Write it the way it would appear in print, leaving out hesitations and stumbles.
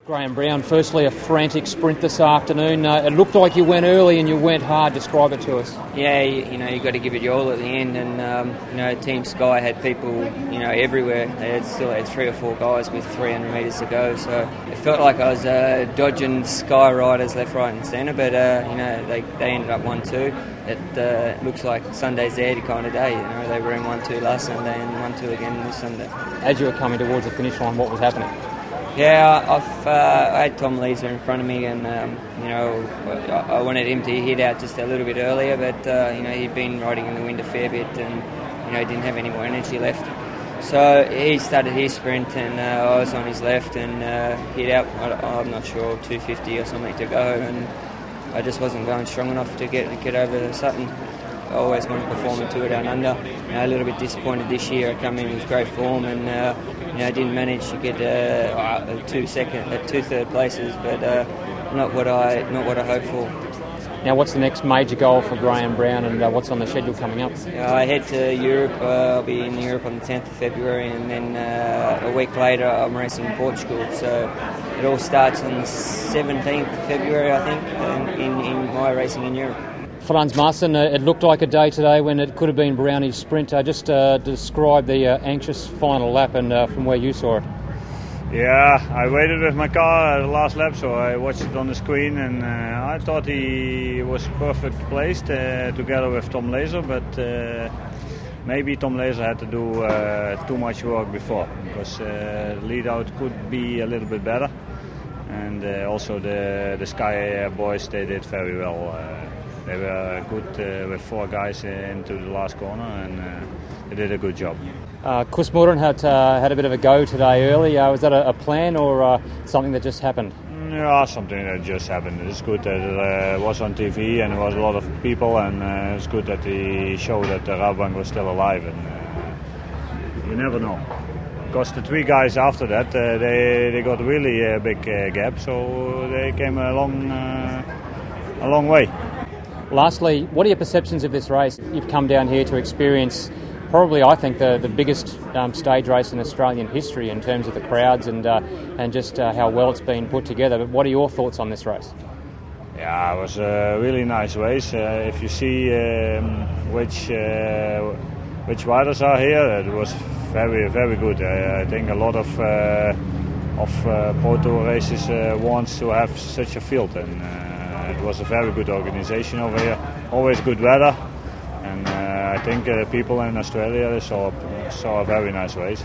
Graham Brown, firstly a frantic sprint this afternoon. It looked like you went early and you went hard. Describe it to us. Yeah, you got to give it your all at the end, and Team Sky had people everywhere. They still had 3 or 4 guys with 300 metres to go, so it felt like I was dodging Sky riders left, right, and centre. But they ended up 1-2. It looks like Sunday's their kind of day. They were in 1-2 last Sunday and 1-2 again this Sunday. As you were coming towards the finish line, what was happening? Yeah, I had Tom Leeser in front of me, and I wanted him to hit out just a little bit earlier, but he'd been riding in the wind a fair bit, and didn't have any more energy left. So he started his sprint, and I was on his left and hit out. I'm not sure 250 or something to go, and I just wasn't going strong enough to get over Sutton. I always want to perform in Tour Down Under. A little bit disappointed this year. I come in with great form, and didn't manage to get 2 third places, but not what I hoped for. Now, what's the next major goal for Graham Brown, and what's on the schedule coming up? I head to Europe. I'll be in Europe on the 10th of February, and then a week later I'm racing in Portugal. So it all starts on the 17th of February, I think, in my racing in Europe. Frans Maassen, it looked like a day today when it could have been Brownie's sprint. Just describe the anxious final lap and from where you saw it. Yeah, I waited with my car at the last lap, so I watched it on the screen, and I thought he was perfect placed together with Tom Leeser, but maybe Tom Leeser had to do too much work before, because the lead out could be a little bit better, and also the Sky boys, they did very well. They were good with 4 guys into the last corner, and they did a good job. Koos Moeren had a bit of a go today early. Was that a plan or something that just happened? Yeah, something that just happened. It's good that it was on TV and there was a lot of people, and it's good that he showed that the Rabobank was still alive. And you never know, because the 3 guys after that they got really a big gap, so they came a long way. Lastly, what are your perceptions of this race? You've come down here to experience probably, I think, the biggest stage race in Australian history in terms of the crowds and just how well it's been put together. But what are your thoughts on this race? Yeah, it was a really nice race. If you see which riders are here, it was very, very good. I think a lot of Pro Tour races wants to have such a field, and it was a very good organisation over here. Always good weather, and I think people in Australia saw a very nice race.